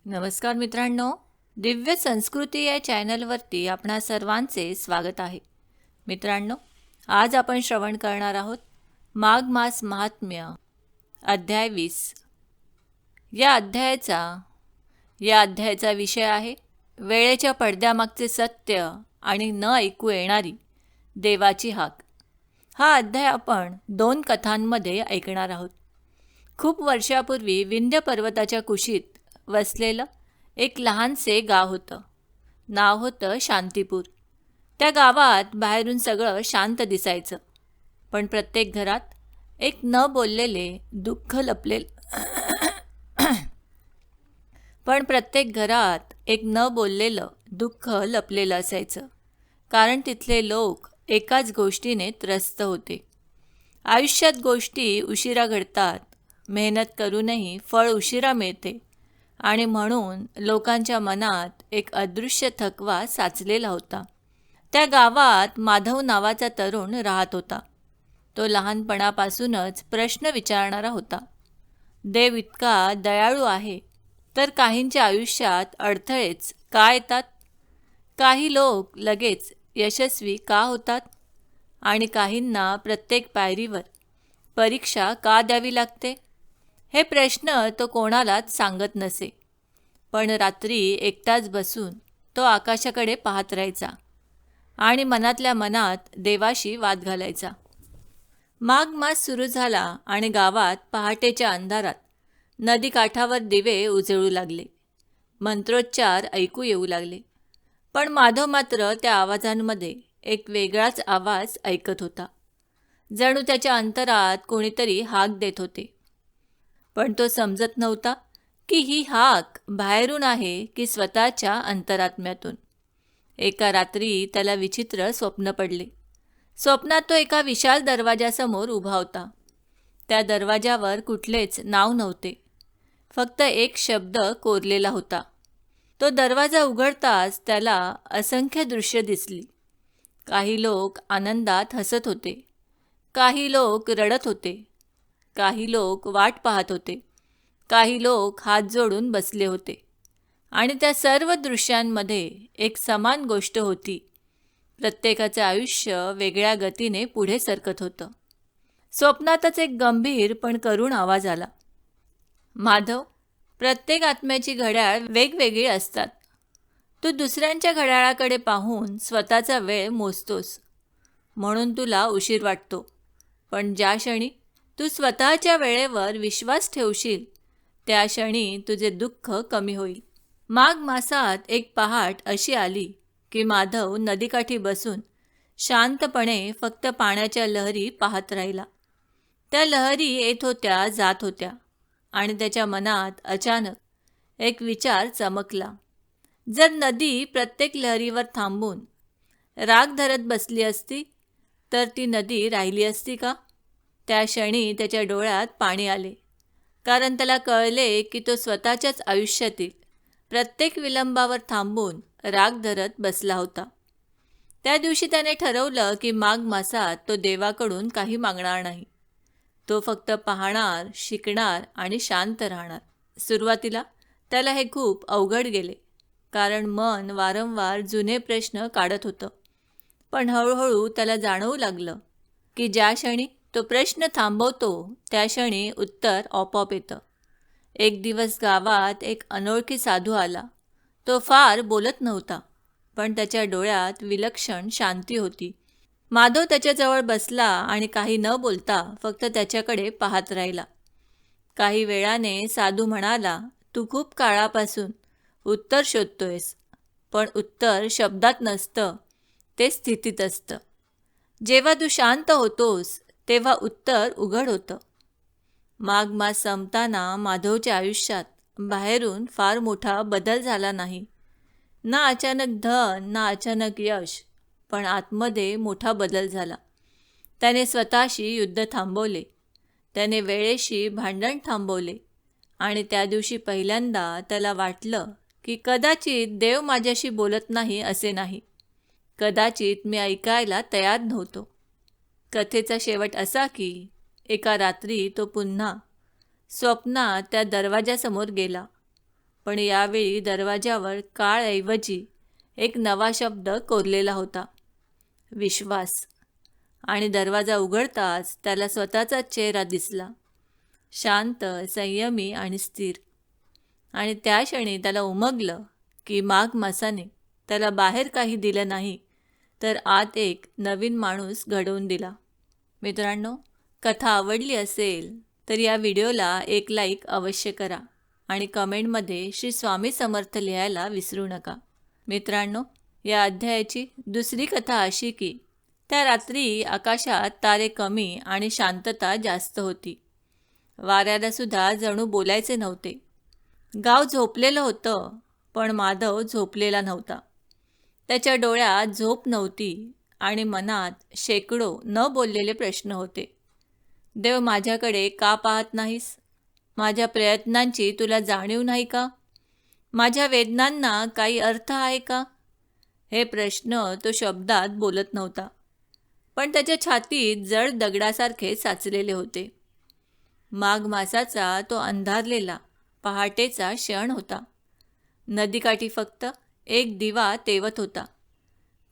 नमस्कार मित्रांनो, दिव्य संस्कृती या चॅनलवरती आपणा सर्वांचे स्वागत आहे. मित्रांनो, आज आपण श्रवण करणार आहोत माघ मास महात्म्य अध्याय 20. या अध्यायाचा विषय आहे वेळेच्या पडद्यामागचे सत्य आणि न ऐकू येणारी देवाची हाक. हा अध्याय आपण 2 कथांमध्ये ऐकणार आहोत. खूप वर्षापूर्वी विंध्य पर्वताच्या कुशीत वसलेलं एक लहानसे गाव होतं. नाव होतं शांतीपूर. त्या गावात बाहेरून सगळं शांत दिसायचं, पण प्रत्येक घरात एक न बोललेले दुःख लपलेलं असायचं. कारण तिथले लोक एकाच गोष्टीने त्रस्त होते. आयुष्यात गोष्टी उशिरा घडतात, मेहनत करूनही फळ उशिरा मिळते आणि म्हणून लोकांच्या मनात एक अदृश्य थकवा साचलेला होता. त्या गावात माधव नावाचा तरुण राहत होता. तो लहानपणापासूनच प्रश्न विचारणारा होता. देव इतका दयाळू आहे, तर काहींच्या आयुष्यात अडथळेच का येतात? काही लोक लगेच यशस्वी का होतात आणि काहींना प्रत्येक पायरीवर परीक्षा का द्यावी लागते? हे प्रश्न तो कोणालाच सांगत नसे, पण रात्री एकटाच बसून तो आकाशाकडे पाहत राहायचा आणि मनातल्या मनात देवाशी वाद घालायचा. माघ मास सुरू झाला आणि गावात पहाटेच्या अंधारात नदीकाठावर दिवे उजळू लागले. मंत्रोच्चार ऐकू येऊ लागले. पण माधव मात्र त्या आवाजांमध्ये एक वेगळाच आवाज ऐकत होता. जणू त्याच्या अंतरात कोणीतरी हाक देत होते. पण तो समजत नव्हता की ही हाक बाहेरून आहे की स्वतःच्या अंतरात्म्यातून. एका रात्री त्याला विचित्र स्वप्न पडले. स्वप्नात तो एका विशाल दरवाजासमोर उभा होता. त्या दरवाजावर कुठलेच नाव नव्हते, फक्त एक शब्द कोरलेला होता. तो दरवाजा उघडताच त्याला असंख्य दृश्य दिसली. काही लोक आनंदात हसत होते, काही लोक रडत होते, काही लोक वाट पाहत होते, काही लोक हात जोडून बसले होते. आणि त्या सर्व दृश्यांमध्ये एक समान गोष्ट होती. प्रत्येकाचे आयुष्य वेगळ्या गतीने पुढे सरकत होतं. स्वप्नातच एक गंभीर पण करुण आवाज आला. माधव, प्रत्येक आत्म्याची घड्याळ वेगवेगळी असतात. तू दुसऱ्यांच्या घड्याळाकडे पाहून स्वतःचा वेळ मोजतोस, म्हणून तुला उशीर वाटतो. पण ज्या क्षणी तू स्वतःच्या वेळेवर विश्वास ठेवशील, त्या क्षणी तुझे दुःख कमी होईल. माघ मासात एक पहाट अशी आली की माधव नदीकाठी बसून शांतपणे फक्त पाण्याच्या लहरी पाहत राहिला. त्या लहरी येत होत्या, जात होत्या आणि त्याच्या मनात अचानक एक विचार चमकला. जर नदी प्रत्येक लहरीवर थांबून राग धरत बसली असती, तर ती नदी राहिली असती का? त्या क्षणी त्याच्या डोळ्यात पाणी आले, कारण त्याला कळले की तो स्वतःच्याच आयुष्यातील प्रत्येक विलंबावर थांबून राग धरत बसला होता. त्या दिवशी त्याने ठरवलं की माघ मासात तो देवाकडून काही मागणार नाही. तो फक्त पाहणार, शिकणार आणि शांत राहणार. सुरुवातीला त्याला हे खूप अवघड गेले, कारण मन वारंवार जुने प्रश्न काढत होतं. पण हळूहळू त्याला जाणवू लागलं की ज्या क्षणी तो प्रश्न थांबवतो, त्या क्षणी उत्तर आपोआप येतं. एक दिवस गावात एक अनोळखी साधू आला. तो फार बोलत नव्हता, पण त्याच्या डोळ्यात विलक्षण शांती होती. माधव त्याच्याजवळ बसला आणि काही न बोलता फक्त त्याच्याकडे पाहत राहिला. काही वेळाने साधू म्हणाला, तू खूप काळापासून उत्तर शोधतोयस, पण उत्तर शब्दात नसतं, ते स्थितीत असतं. जेव्हा तू शांत होतोस, तेव्हा उत्तर उघड होतं. माघ मास संपताना माधवच्या आयुष्यात बाहेरून फार मोठा बदल झाला नाही. ना अचानक धन, ना अचानक यश, पण आतमध्ये मोठा बदल झाला. त्याने स्वतःशी युद्ध थांबवले. त्याने वेळेशी भांडण थांबवले आणि त्या दिवशी पहिल्यांदा त्याला वाटलं की कदाचित देव माझ्याशी बोलत नाही असे नाही. कदाचित मी ऐकायला तयार नव्हतो. कथेचा शेवट असा की एका रात्री तो पुन्हा स्वप्नात त्या दरवाजासमोर गेला. पण यावेळी दरवाजावर काळऐवजी एक नवा शब्द कोरलेला होता, विश्वास. आणि दरवाजा उघडताच त्याला स्वतःचाच चेहरा दिसला, शांत, संयमी आणि स्थिर. आणि त्या क्षणी त्याला उमगलं की माघ मासाने त्याला बाहेर काही दिलं नाही, तर आत एक नवीन माणूस घडवून दिला. मित्रांनो, कथा आवडली असेल तर या व्हिडिओला एक लाईक अवश्य करा आणि कमेंटमध्ये श्री स्वामी समर्थ लिहायला विसरू नका. मित्रांनो, या अध्यायाची दुसरी कथा अशी की त्या रात्री आकाशात तारे कमी आणि शांतता जास्त होती. वाऱ्याला सुद्धा जणू बोलायचे नव्हते. गाव झोपलेलं होतं, पण माधव झोपलेला नव्हता. त्याच्या डोळ्यात झोप नव्हती आणि मनात शेकडो न बोललेले प्रश्न होते. देव, माझ्याकडे का पाहत नाहीस? माझ्या प्रयत्नांची तुला जाणीव नाही का? माझ्या वेदनांना काही अर्थ आहे का? हे प्रश्न तो शब्दात बोलत नव्हता, पण त्याच्या छातीत जड दगडासारखे साचलेले होते. माघ मासाचा तो अंधारलेला पहाटेचा क्षण होता. नदीकाठी फक्त एक दिवा तेवत होता.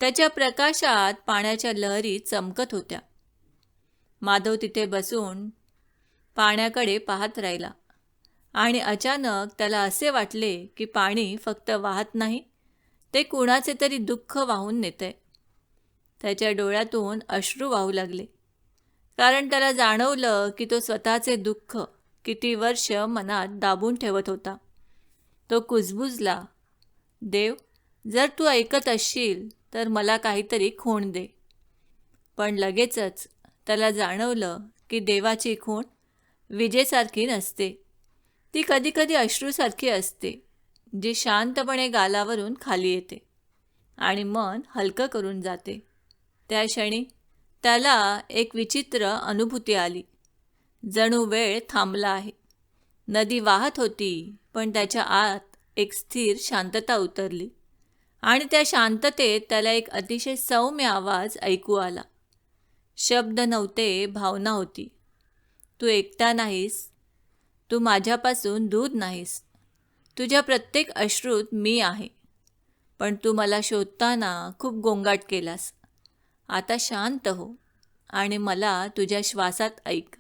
त्याच्या प्रकाशात पाण्याच्या लहरी चमकत होत्या. माधव तिथे बसून पाण्याकडे पाहत राहिला आणि अचानक त्याला असे वाटले की पाणी फक्त वाहत नाही, ते कुणाचे तरी दुःख वाहून नेते. त्याच्या डोळ्यातून अश्रू वाहू लागले, कारण त्याला जाणवलं की तो स्वतःचे दुःख किती वर्ष मनात दाबून ठेवत होता. तो कुजबुजला, देव, जर तू ऐकत असशील तर मला काहीतरी खूण दे. पण लगेचच त्याला जाणवलं की देवाची खूण विजेसारखी नसते. ती कधीकधी अश्रूसारखी असते, जी शांतपणे गालावरून खाली येते आणि मन हलकं करून जाते. त्या क्षणी त्याला एक विचित्र अनुभूती आली, जणू वेळ थांबला आहे. नदी वाहत होती, पण त्याच्या आत एक स्थिर शांतता उतरली आणि त्या शांततेत त्याला एक अतिशय सौम्य आवाज ऐकू आला. शब्द नव्हते, भावना होती. तू एकटा नाहीस, तू माझ्यापासून दूर नाहीस. तुझ्या प्रत्येक अश्रूत मी आहे, पण तू मला शोधताना खूप गोंगाट केलास. आता शांत हो आणि मला तुझ्या श्वासात ऐक.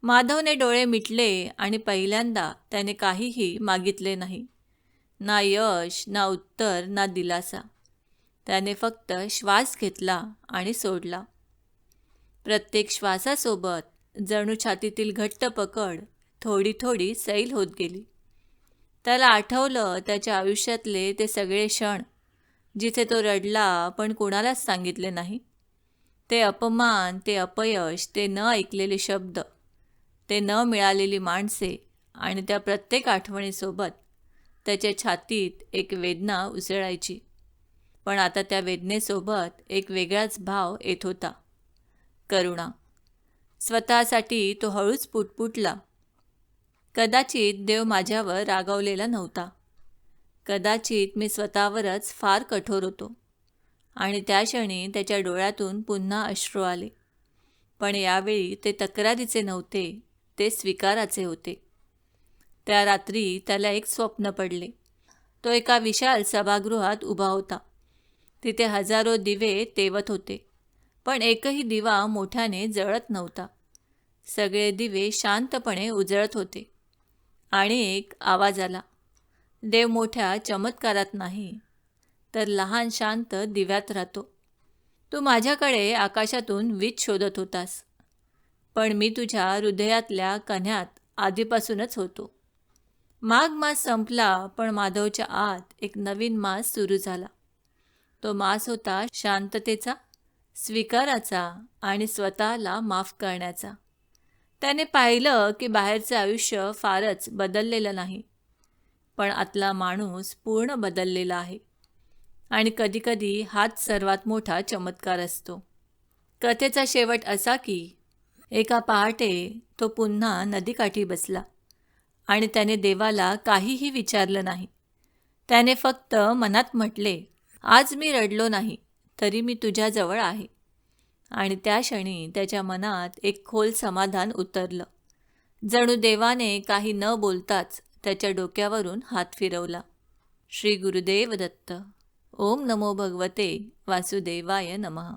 माधवने डोळे मिटले आणि पहिल्यांदा त्याने काहीही मागितले नाही. ना यश, ना उत्तर, ना दिलासा. त्याने फक्त श्वास घेतला आणि सोडला. प्रत्येक श्वासासोबत जणू छातीतील घट्ट पकड थोडी थोडी सैल होत गेली. त्याला आठवलं त्याच्या आयुष्यातले ते सगळे क्षण जिथे तो रडला पण कोणालाच सांगितले नाही. ते अपमान, ते अपयश, ते न ऐकलेले शब्द, ते न मिळालेली माणसे आणि त्या प्रत्येक आठवणीसोबत त्याच्या छातीत एक वेदना उसळायची. पण आता त्या वेदनेसोबत एक वेगळाच भाव येत होता, करुणा. स्वतःसाठी तो हळूच पुटपुटला, कदाचित देव माझ्यावर रागावलेला नव्हता. कदाचित मी स्वतःवरच फार कठोर होतो. आणि त्या क्षणी त्याच्या डोळ्यातून पुन्हा अश्रू आले. पण यावेळी ते तक्रारीचे नव्हते, ते स्वीकाराचे होते. त्या रात्री त्याला एक स्वप्न पडले. तो एका विशाल सभागृहात उभा होता. तिथे हजारो दिवे तेवत होते, पण एकही दिवा मोठ्याने जळत नव्हता. सगळे दिवे शांतपणे उजळत होते. आणि एक आवाज आला, देव मोठ्या चमत्कारात नाही, तर लहान शांत दिव्यात राहतो. तू माझ्याकडे आकाशातून वीज शोधत होतास, पण मी तुझ्या हृदयातल्या कण्यात आधीपासूनच होतो. माघ मास संपला, पण माधवच्या आत एक नवीन मास सुरू झाला. तो मास होता शांततेचा, स्वीकाराचा आणि स्वतःला माफ करण्याचा. त्याने पाहिलं की बाहेरचं आयुष्य फारच बदललेलं नाही, पण आतला माणूस पूर्ण बदललेला आहे. आणि कधीकधी हाच सर्वात मोठा चमत्कार असतो. कथेचा शेवट असा की एका पहाटे तो पुन्हा नदीकाठी बसला आणि त्याने देवाला काहीही विचारलं नाही. त्याने फक्त मनात म्हटले, आज मी रडलो नाही, तरी मी तुझ्याजवळ आहे. आणि त्या क्षणी त्याच्या मनात एक खोल समाधान उतरलं. जणू देवाने काही न बोलताच त्याच्या डोक्यावरून हात फिरवला. श्री गुरुदेव दत्त. ओम नमो भगवते वासुदेवाय नमः.